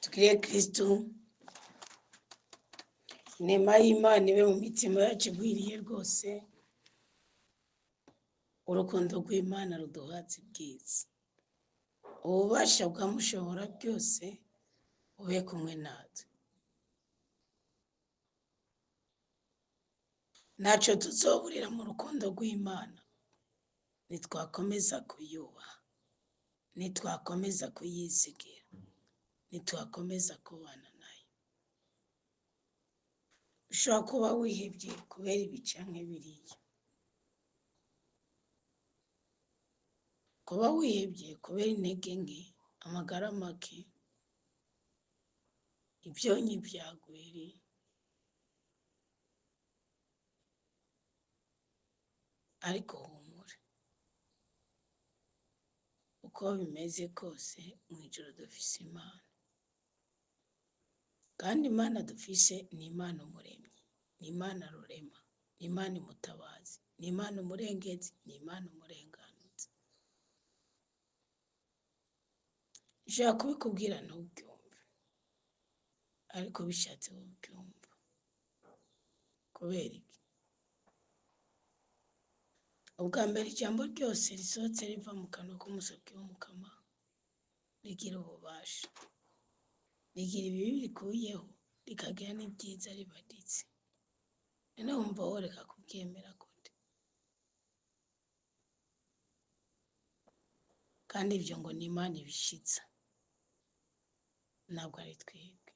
tukiriye Kristo inema y'Imana ibe mu mitima yacu igwiriye rwose, urukundo rw'Imana ruduhatse ibwiza, ububasha bwa mushobora byose ube kumwe natwe. Ntacyo tuzoburira mu rukundo rw'Imana nitwakomeza kuyubaha, nitwakomeza kuyizigira, nitwakomeza kubana nayo. Ushobora kuba wihebye kubera ibicanke biriya, kuba wihebye kubera intege nke, amagara make, ibyonyi byagwiriye. Ariko humura, uko bimeze kose mu ijuru dufise Imana, kandi Imana dufise ni Imana umuremyi, ni Imana rurema, ni Imana umutabazi, ni Imana umurengezi, ni Imana umurenganuzi. Nshaka kubikubwira ntubyumve, ariko bishatse wobyumva. Kubera iki? Ubwa mbere ijambo ryose risohotse riva mu kanwa k'umusoki w'umukama rigira ububasha, rigira ibibi rikuyeho, rikagira n'ibyiza ribaditse. None wumva woreka kubyemera gute? Kandi ibyo ngo ni Imana ibishitsa, ntabwo ari twebwe.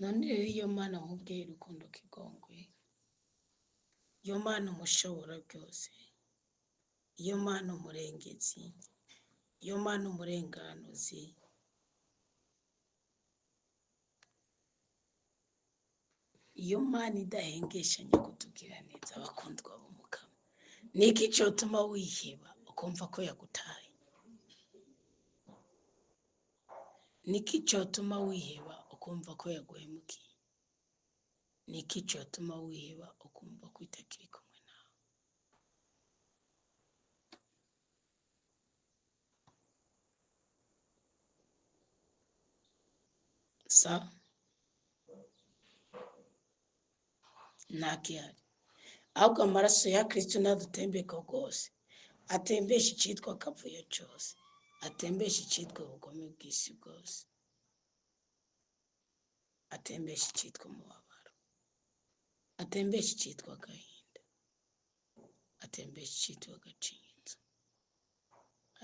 None rero iyo Mana nkubwiye urukundo kigongwe, iyo Mana umushobora byose, iyo Mana umurengezi, iyo Mana umurenganuzi, iyo Mana idahengeshanya kutugira neza abakundwa b'umukama, niki cyotuma wiheba ukumva ko yagutaye? Niki cyotuma wiheba ukumva ko yaguhemukiye? Niki cyotuma wiheba ukumva ko itakiri kumwe nawe? Ntakihari, ahubwo amaraso ya Kristo nadutembeka rwose, atembesha icyitwa akavuyo cyose, atembesha icyitwa ubugome bw'isi bwose, atembesha icyitwa umubabaro. atembesha icitwa agahinda, atembesha icitwa agacinzo,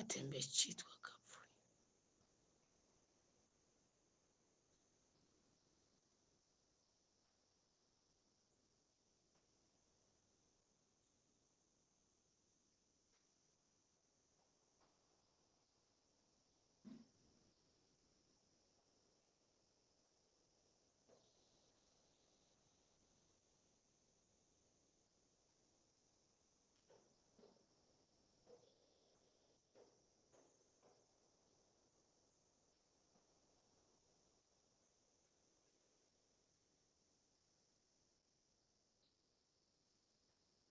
atembesha icitwa agapfu.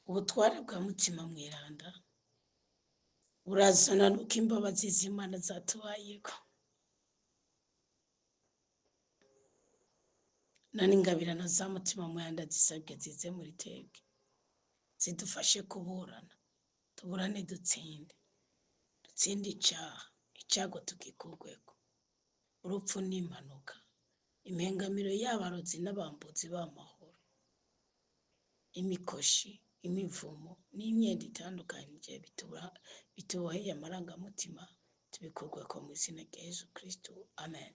Ubutware bwa mutima mweranda burazana nuko imbabazi z'Imana zatubayeko, none ingabirano za mutima mweranda zisabwe zize muri twebwe, zidufashe kuburana, tuburane dutsinde icaha, icago tugikurweko, urupfu n'impanuka, impengamiro y'abarozi n'abambuzi b'amahoro, imikoshi, imivumo n'imyenda itandukanije bituboheye amarangamutima, tubikurweko mu izina rya Yesu Kristo, amen.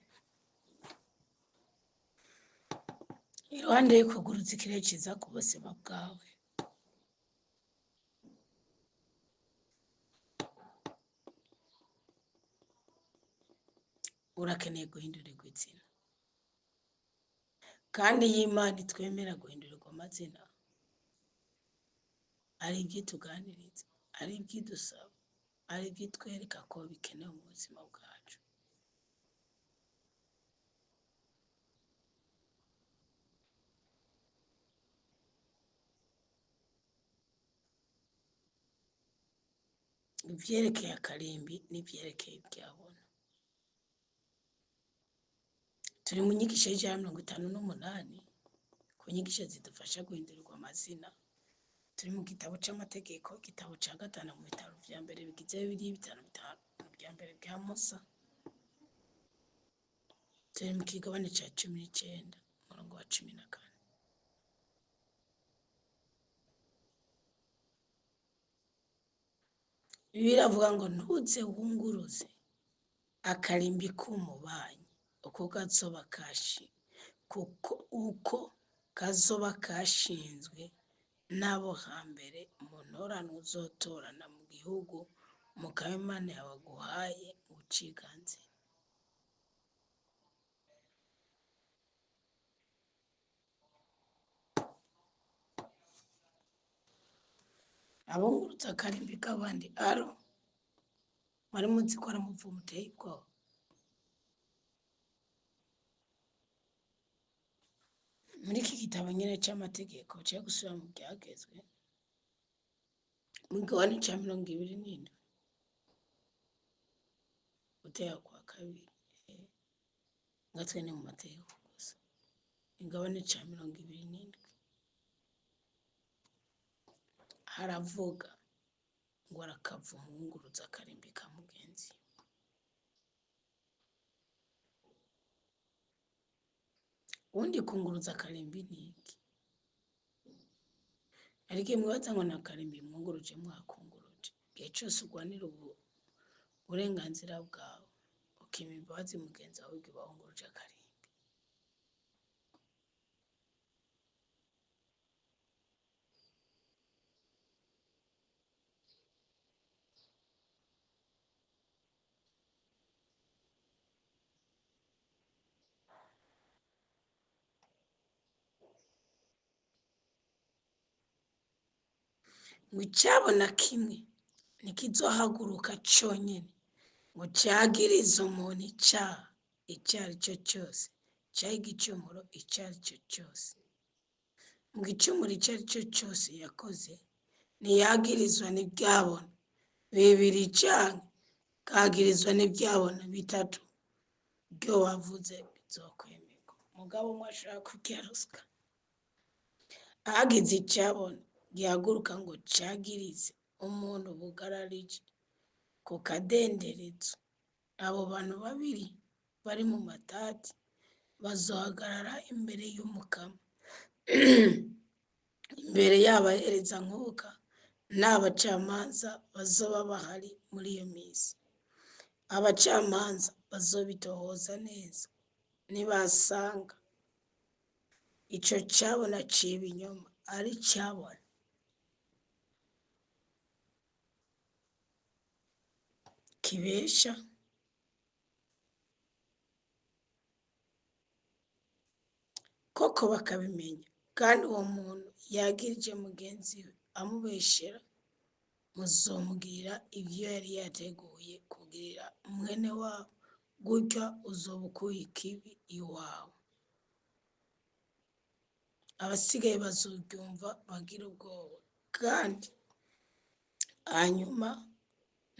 Iruhande y'ukuguruza ikirere ciza ku buzima bwawe, urakeneye guhindurirwa izina, kandi iyo Imana itwemera guhindurirwa amazina, ari ibyo ituganiriza, ari ibyo idusaba, ari ibyo itwereka ko bikenewe mu buzima bwacu. Ivyerekeye akarimbi n'ivyerekeye ibyabona, turi mu nyigisho y'ijana 58 ku nyigisho zidufasha guhindurirwa amazina. Turi mu gitabo c'amategeko, igitabo ca 5 mu bitabo vya mbere bigize Bibiliya, bitanu vya mbere bya Musa. Turi mu kigabane ca 19 umurongo wa 14. Bibiliya iravuga ngo ntuze wunguruze akarimbi k'umubanyi uko kazoba kashinzwe n'abo hambere mu ntorano uzotorana mu gihugu Umukama Imana yawe aguhaye uciganze. Abungurutse akarimbi k'abandi aro mwari muzi ko ari umuvumo uteye ubwoba. Muri iki gitabo nyene c'amategeko cyo gusubira mu byagezwe mu gihwane ca 27 gutera kwa kabiri, ngatwe ni mu mategeko gusa, igihwane ca 27 haravuga ngo arakava umwunguruza akarimbi ka mugenzi. Undi kunguruza akarimbi niki? Ariko mwibaza ngo nakarimbi mwunguruje mwakunguruje, igihe cose urwanira uburenganzira bwawe, ukima imbabazi mugenzi wawe ugiye wunguruje akarimbi. Ngo icabona kimwe ntikizohaguruka conyene ngo cagirize umuntu icaha ico ari cyo cose, canke igicumuro ico ari cyo cose. Ngo igicumuro ico ari cyo cose yakoze ntiyagirizwa n'ivyabona bibiri canke kagirizwa n'ivyabona bitatu, ibyo wavuze bizokwemerwa. Mugabo umwe ashaka kurya ruswa, ahagize icabona gihaguruka ngo cagirize umuntu bugararije ku kadenderezo, abo bantu babiri bari mu matati bazohagarara imbere y'Umukama mbere y'abahereza nkuka n'abacamanza bazoba bahari muri iyo minsi. Abacamanza bazobitohoza neza, nibasanga ico cabona c'ibinyoma ari cabona kibesha, koko bakabimenya, kandi uwo muntu yagirije mugenzi we amubeshera, muzomubwira ibyo yari yateguye kugirira mwene wabo, gutya uzoba ukuye ikibi iwawe. Abasigaye bazoryumva bagira ubwoba, kandi hanyuma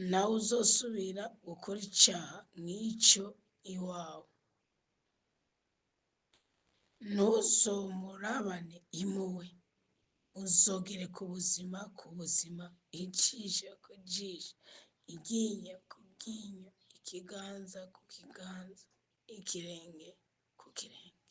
nawe uzosubira gukora icaha nk'ico iwawe, ntuzomurabane impuhwe, uzogereka ubuzima ku buzima, ijisho ku jisho, iryinyo ku ryinyo, ikiganza ku kiganza, ikirenge ku kirenge.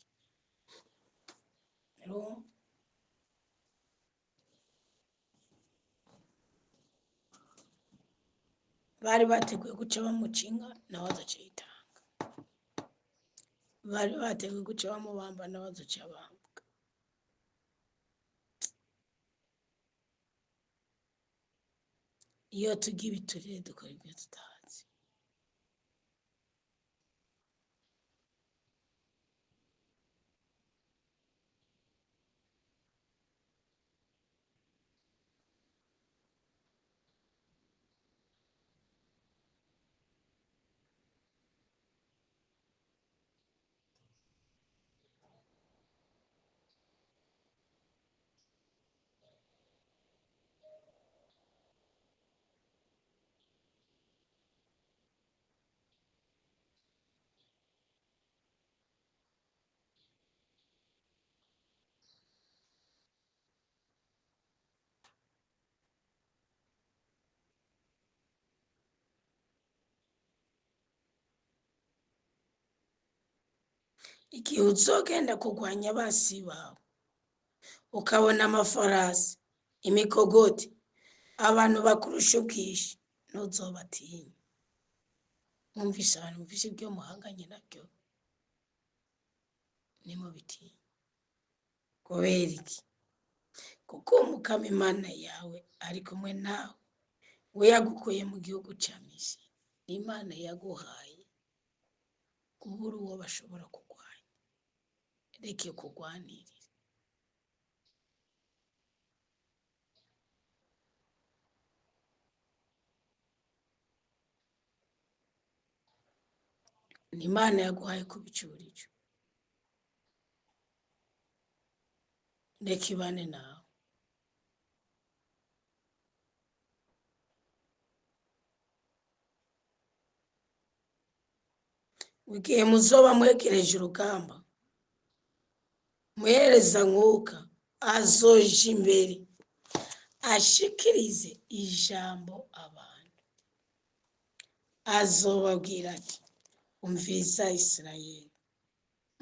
Bari bateguye guca bamuca inka nawe azoca yitanga, bari bateguye guca bamubamba nawe azoca abambwa. Iyo turya ibiturire dukora ibyo tutazi. Igihe uzogenda kurwanya abasi bawe, ukabona amafarasi, imikogoti, abantu bakurusha ubwinshi, ntuzobatinya. Mwumvise abantu muvise ibyo muhanganye nabyo, nimubitinya. Kubera iki? Kuko Umukama Imana yawe ari kumwe nawe, we yagukuye mu gihugu ca Misiri. Imana yaguhaye kubura uwo bashobora kurwanya. Reke kurwanirira. Ni Imana yaguhaye kubicura ico. Reka ibane nawe. Igihe muzoba mwegereje urugamba, muhereza nkuka azoja imbere ashikirize ijambo abantu, azobabwira ati, umviriza Isirayeli,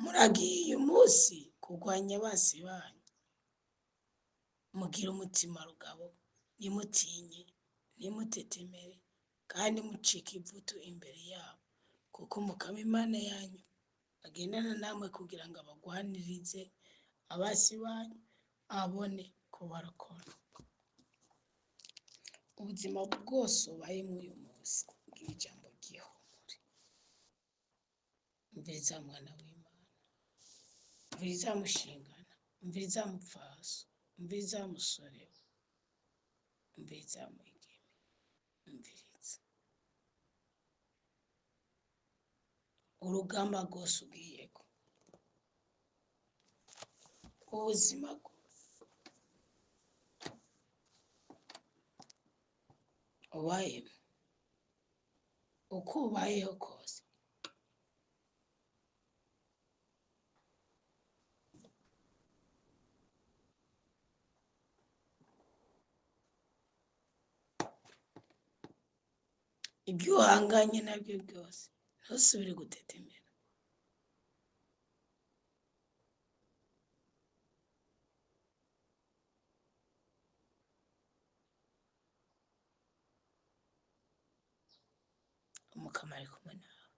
muragiye uyu munsi kurwanya abasi banyu, mugire umutima rugabo, nimutinye, nimutetemere, kandi mucike ivutu imbere yabo, kuko Umukama Imana yanyu agendana namwe kugira ngo abagwanirize abasi banyu, abone kubarokora. Ubuzima bwose ubayemo uyu munsi, bwira ijambo ry'ihumure. Umviriza mwana w'Imana, umviriza mushingana, umviriza mupfaso, umviriza musore, umviriza mwigeme, umviriza. Urugamba rwose ugiyeko, ubuzima bwose ubayemo, uko ubayeho kose, ibyo uhanganye nabyo byose, ntusubire gutetemera. umukama ari kumwe nawe.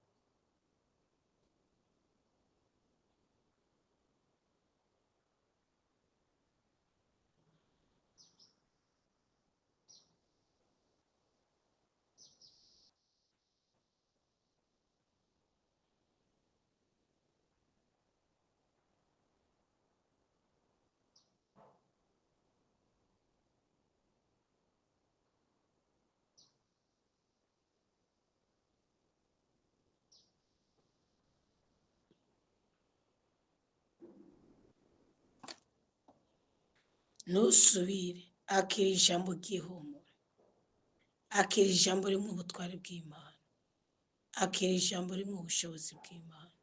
Ntusubire, akira ijambo ry'ihumure, akira ijambo rimwe ubutware bw'Imana, akira ijambo rimwe ubushobozi bw'Imana,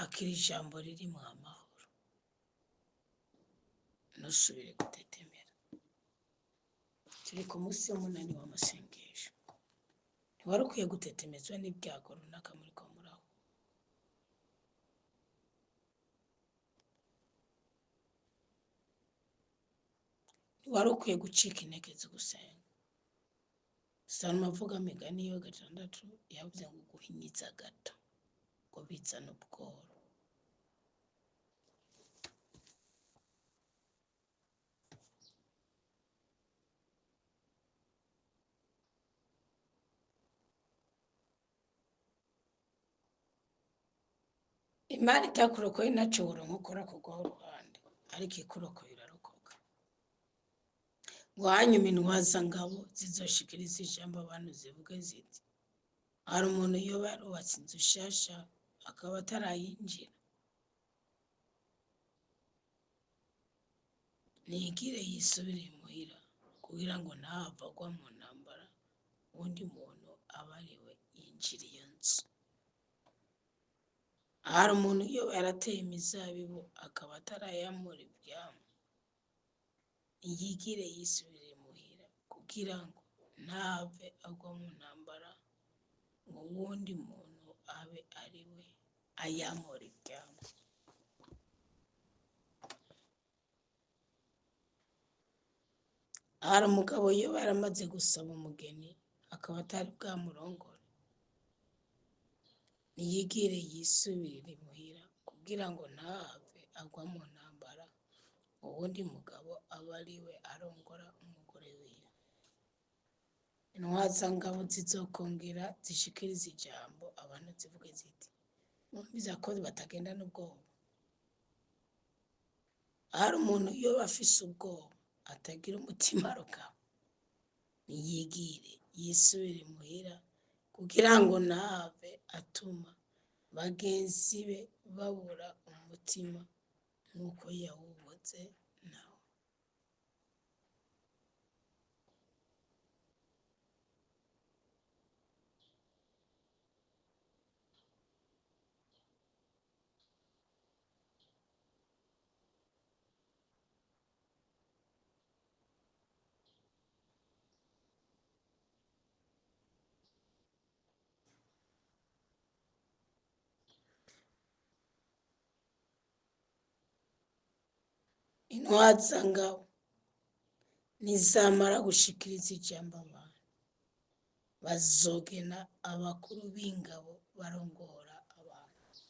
akira ijambo ririmo amahoro. Ntusubire gutetemera. Turi ku munsi w'umunani w'amasengesho. Ntiwari ukwiye gutetemezwa n'ibyago runaka muri ko muraho. Ntiwari ukwiye gucika intege zo gusenga. Salomo avuga Migani yo 6 yavuze ngo guhinyitsa gato ngo bizana ubworo. Imana itakurokoye ntacobora nkokora kugwaho uruhande, ariko ikurokoye urarokoka. Ngo hanyuma intwazangabo zizoshikiriza ijambo abantu zivuge ziti, hari umuntu yoba yarubatse inzu shasha akaba atarayinjira, nigire yisubire imuhira kugira ngo ntahava agwa mu ntambara, uwundi muntu aba ariwe yinjira iyo nzu. Hari umuntu yoba yarateye imizabibu akaba atarayamura ivyamwa, niyigire yisubire imuhira kugira ngo ntahave agwa mu ntambara, ngo uwundi muntu abe ariwe ayamura ivyamwa. Hari umugabo yoba yaramaze gusaba umugeni akaba atari bwamurongore, niyigire yisubirire imuhira kugira ngo ntahave agwa mu ntambara, uwundi mugabo aba ariwe arongora umugore wiwe. Intwazangabo zizokongera zishikiriza ijambo abantu zivuge ziti, mwumviza ko batagenda n'ubwoba. Hari umuntu yoba afise ubwoba atagira umutima rukaba, niyigire yisubire imuhira kugira ngo ntahave atuma bagenzi be babura umutima nk'uko yawubuze nawe. Intwazangabo nizamara gushikiriza ijambo abantu, bazogena abakuru b'ingabo barongora abantu.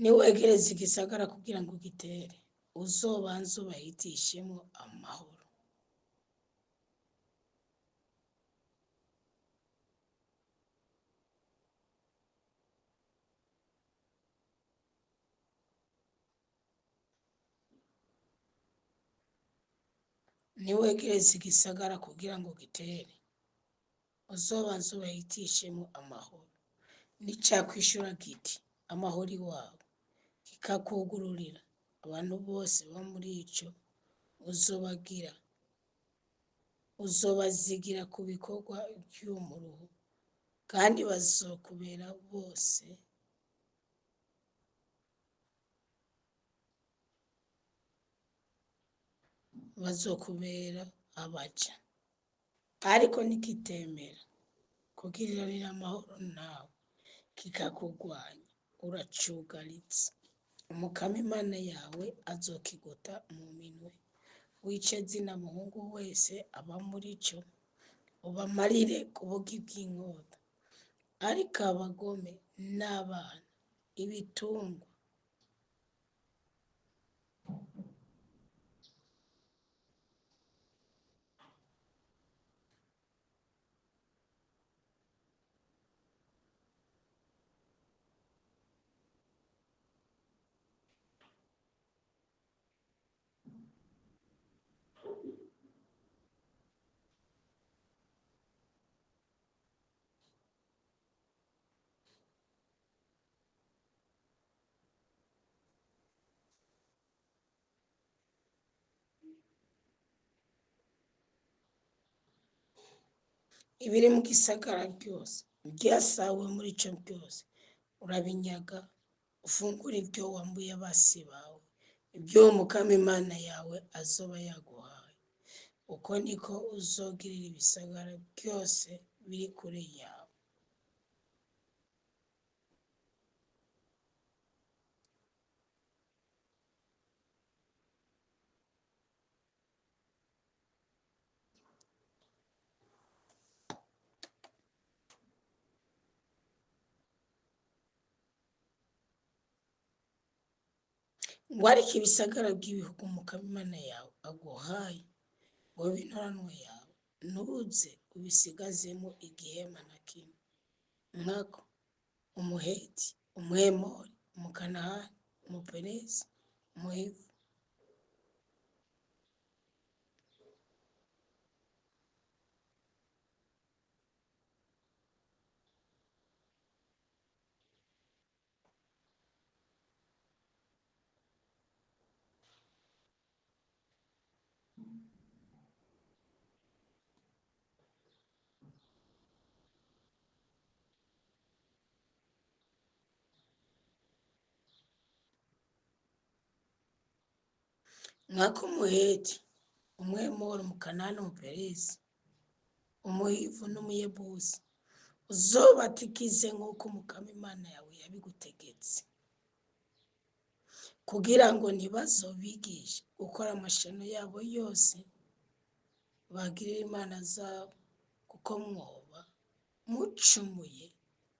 Niwegereza igisagara kugira ngo gitere, uzobanze ubahitishemo amahoro. Niwegereza igisagara kugira ngo gitere, uzobanze ubahitishemo amahoro. Nicakwishura giti amahoro iwabo, kikakugururira, abantu bose bo muri ico uzobazigira ku bikorwa by'umuruho, kandi bazokubera bose bazokubera abaja. Ariko nikitemera kugiranira amahoro nawe kikakugwanya, uracugaritse, umukama Imana yawe azokigota mu minwe, wice zina muhungu wese aba muri cyo, ubamarire ku bugi bw'inkota. Ariko abagome n'abana, ibitungwa, ibiri mu gisagara byose, ibyasawe muri cyo byose, urabinyaga, ufungure ibyo wambuye abasi bawe, ibyo Umukama Imana yawe azoba yaguhaye. Uko niko uzogirira ibisagara byose biri kure yawe. Ngo ariko ibisagara by'ibihugu Umukama Imana yawe aguhaye ngo bibe intoranwa yawe, ntuze ubisigazemo igihema na kimwe, nkako Umuheti, Umuhemori, Umukanahani, Umuperezi, Umuhivi, nkako Umuheti, Umuhemori, Umukanahani, Umuperezi, Umuhivu n'Umuyebuzi, uzobatikize nk'uko Umukama Imana yawe yabigutegetse, kugira ngo ntibazobigishe gukora amashano yabo yose bagirira imana zabo, kuko mwoba mucumuye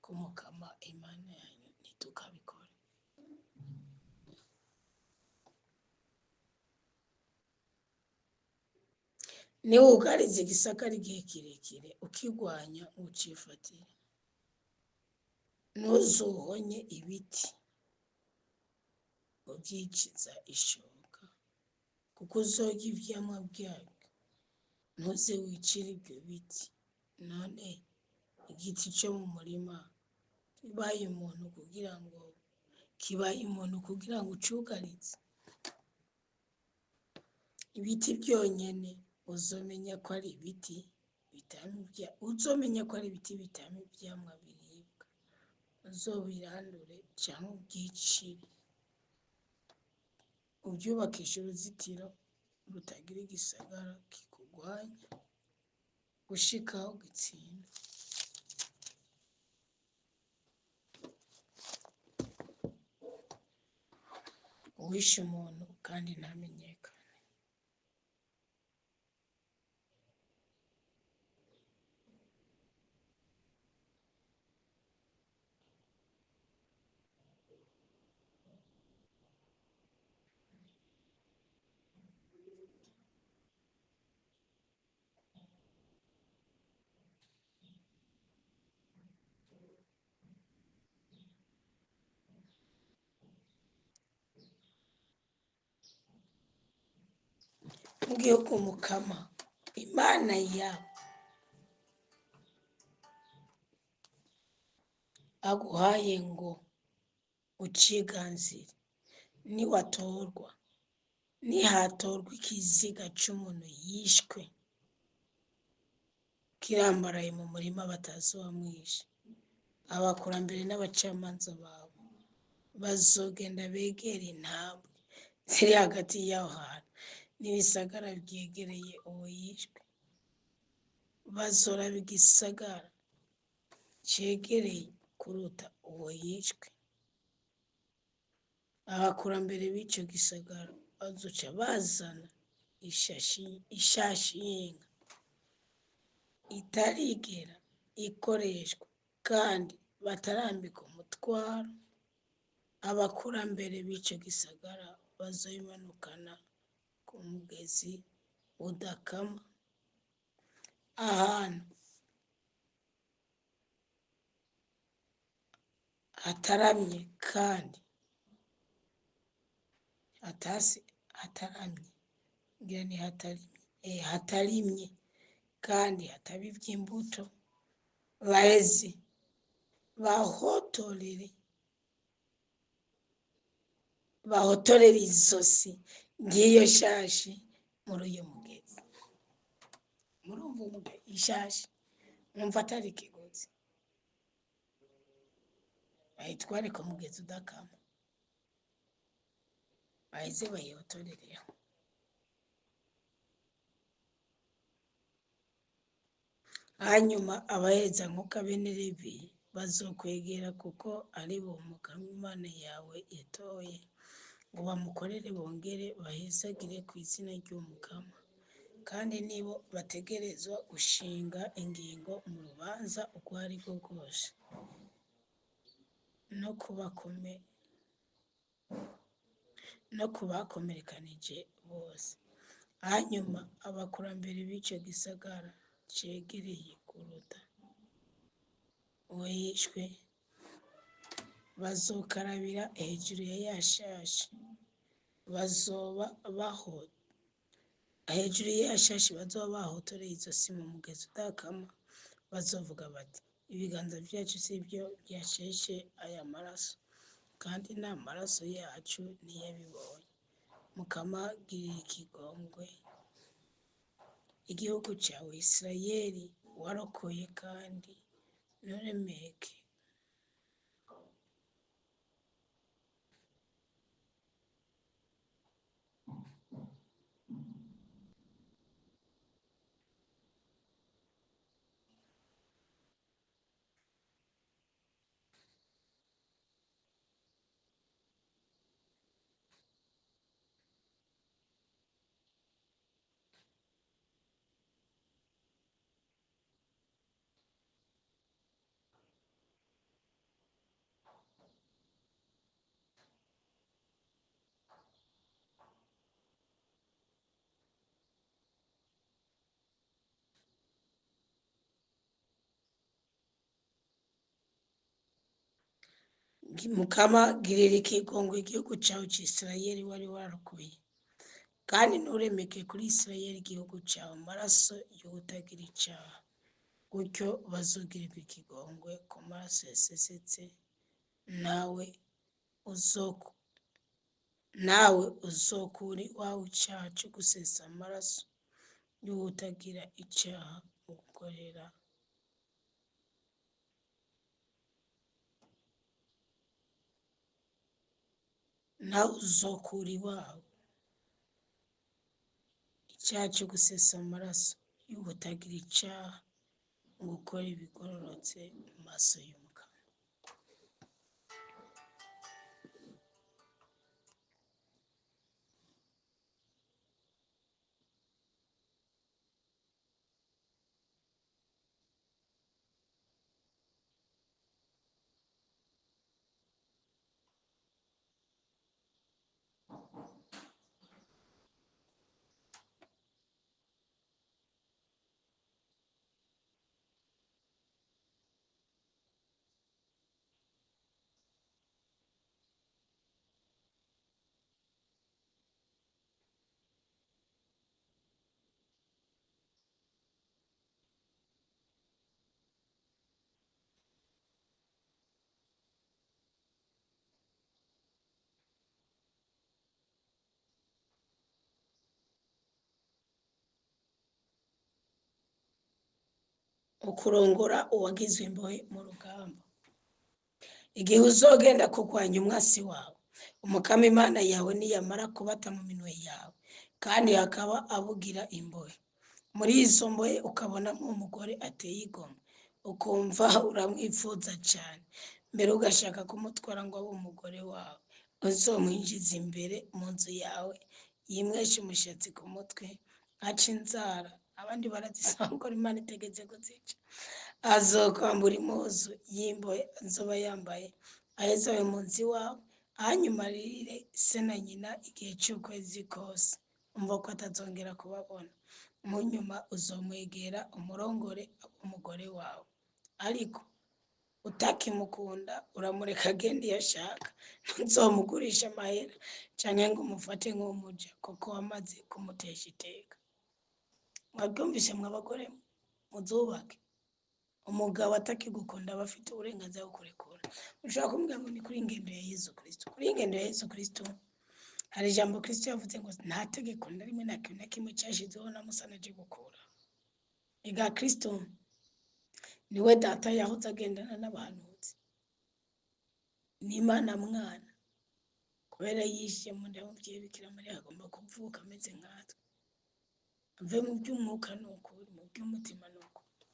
ku Mukama Imana yanyu ntitukabikore. Niwugarize igisagara igihe kirekire ukigwanya ngo ucifatire, ntuzuhonye ibiti ubyiciza ishoka, kuko uzorya ivyamwa byabyo. Ntuze wicire ibyo biti. None igiti cyo mu murima kibaye umuntu kugira ngo ucugarize? Ibiti byonyene uzomenya ko ari ibiti bitama ivyamwa biribwa, uzobirandure canke ubyicire, ubyubakisha uruzitiro rutagira igisagara kikugwanya gushika aho gitsinda. Uwishe umuntu kandi ntamenyekane. Mbwiye ko Umukama Imana yawe aguhaye ngo uciganzire, nihatorwa ikiziga c'umuntu yishwe kirambaraye mu murima batazi uwamwishe, abakurambere n'abacamanza babo bazogenda begera intambwe ziri hagati y'aho hantu n'ibisagara byegereye uwo yishwe, bazoraba igisagara cegereye kuruta uwo yishwe. Abakurambere b'ico gisagara bazoca bazana ishashi y'inka itarigera ikoreshwa kandi batarambika umutwaro, abakurambere b'ico gisagara bazoyimanukana ku mugezi udakama, ahantu hataramye kandi hataramye ngira ni hatarimye kandi hataba ivy'imbuto, baheze bahotorere izosi ry'iyo shashi muri uyo mugezi. Murumva ishashi mwumva atari ikigozi, bayitware ku mugezi udakama, baheze bayihotorereho. Hanyuma abaheza nkuko bene Levi bazokwegera kuko ari bo Mukama Imana yawe yatoye ngo bamukorere bongere bahezagire ku izina ry'Umukama, kandi nibo bategerezwa gushinga ingingo mu rubanza uko ari rwo rwose no kubakomerekanije bose. Hanyuma abakurambere b'ico gisagara cegereye kuruta uwishwe bazokarabira hejuru ya yashashi, hejuru y'iyashashi bazoba bahotoreye izosi mu mugezi udakama, bazovuga bati ibiganza vyacu sivyo vyasheshe aya maraso, kandi nta maraso yacu ntiyabibonye. Mukama girira ikigongwe igihugu cawe Isirayeli warokoye, kandi nturemeke Mukama girira ikigongwe igihugu cawe c'Isirayeli wari warokoye, kandi nturemeke kuri Isirayeli igihugu cawe amaraso y'uwutagira icaha, gutyo bazogirirwa ikigongwe ku maraso yasesetse, nawe uzokura iwawe icaha co gusesa amaraso y'uwutagira icaha ugukorera. Nawe uzokura iwawe icaha co gusesa amaraso y'uwutagira icaha gukora ibigororotse mu maso y'Umukama. Ukurongora uwagizwe imbohe mu rugamba. Igihe uzogenda kurwanya umwasi wawe, Umukama Imana yawe niyamara kubata mu minwe yawe, kandi hakaba abugira imbohe, muri izo mbohe ukabonamo umugore ateye igomwe, ukumva uramwifuza cane, mbere ugashaka kumutwara ngo abe umugore wawe, uzomwinjiza imbere mu nzu yawe yimweshe umushatsi ku mutwe, aca inzara, abandi barazisongora Imana itegetse kuzica. Azokwambura impuzu y'imbohe azoba yambaye, aheze abe mu nzu iwawe, hanyuma aririre se na nyina igihe cy'ukwezi kose, umva ko atazongera kubabona. Mu nyuma uzomwegera umurongore abe umugore wawe, ariko utakimukunda uramureka agenda iyo ashaka, ntuzomugurisha amahera canke ngo umufate nk'umuja, kuko wamaze kumutesha iteka. Mwabyumvise mwe abagore, muzubake. Umugabo atakigukunda aba afite uburenganzira bwo kurekura. Ushobora kumbwira ngo ni kuri ingendo ya Yesu Kristo. Kuri ingendo ya Yesu Kristo hari ijambo Kristo yavuze ngo nta tegeko na rimwe na kimwe cyashizeho na Musa naje gukura. Ega Kristo niwe data yahoze agendana n'abahanuzi, ni Imana mwana, kubera yishe mu nda y'umubyeyi Bikira Mariya agomba kuvuka ameze nkatwe, ave mu by'umwuka n'ukuri, mu by'umutima n'ukuri,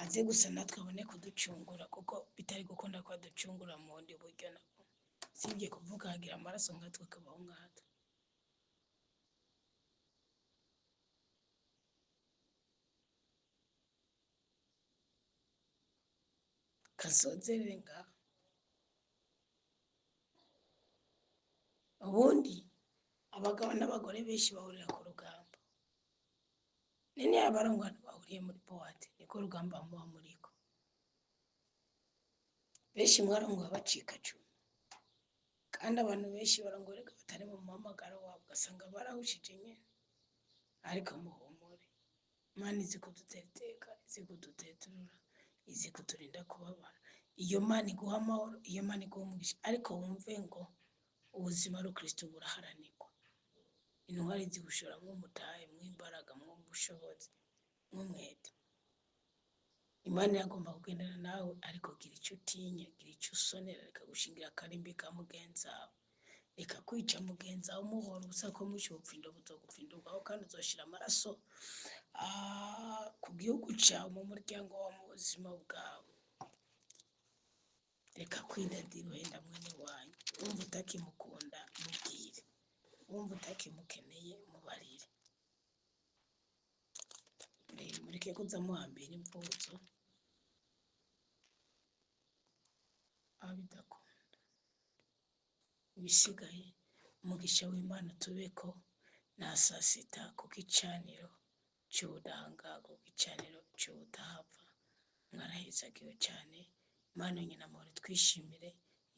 aze gusa natwe abone kuducungura, kuko bitari gukunda ko aducungura mu bundi buryo nabwo, sibye kuvuga hagira amaraso nkatwe akabaho nkatwe. Kasozerere ngaho. Ubundi abagabo n'abagore benshi bahurira ku rugamba, nini abarongwana bahuriye muri powate, niko rugamba muba muriko. Benshi mwarongwa bacika cumu, kandi abantu benshi barongoreka batari mu muhamagaro wabo, ugasanga barahushije nyene. Ariko muhumure, Imana izi kudutera iteka, izi kuduteturura, izi kuturinda kubabara. Iyo Mana iguha amahoro, iyo Mana iguha umugisha, ariko wumve ngo ubuzima ari Kristo buraharanirwa. Intwari zigushora mw'umutahe, mw'imbaraga, mw'ubushobozi, mw'umwete. Imana yagomba kugendana nawe, ariko gira icyo utinya, gira icyo usonera, reka gushingira akarimbi ka mugenzi wawe, reka kwica mugenzi wawe umuhora ubusa, ko mwishe ubupfindo buzogupfindurwaho, kandi uzoshira amaraso ku gihugu cyawe, mu muryango wawe, mu buzima bwawe. Reka kwinadira uhenda mwene wanyu. Wumva utakimukunda mubwire, wumva utakimukeneye mubarire. Mureke kuza muhambira imvuzo abidakunda. Ibisigaye umugisha w'Imana tubeko na sasita ku gicaniro cy'ubudahangarwa, ku gicaniro cy'ubudahava. Mwarahezagiwe cyane. Imana nyina amahoro twishimire,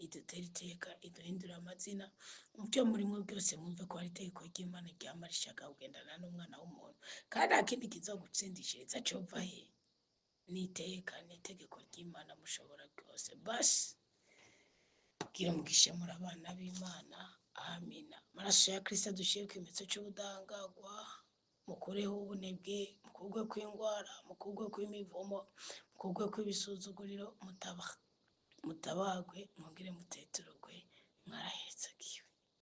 idutera iteka, iduhindura amazina. Mu byo murimo byose mwumve ko ari itegeko ry'Imana ryamarishaga kugendana n'umwana w'umuntu, kandi nta kindi kizogutsindishiriza cova he. Ni iteka, ni itegeko ry'Imana mushobora byose. Basi gira umugisha muri abana b'Imana. Amina. Amaraso ya Kristo adushyire ku kimenyetso cy'ubudahangarwa, mukureho ubunebwe, mukugwe kw'indwara, mukugwe kw'imivumo, mukugwe kw'ibisuzuguriro, mutabagwe, mwongere muteturugwe. Mwarahezagiwe.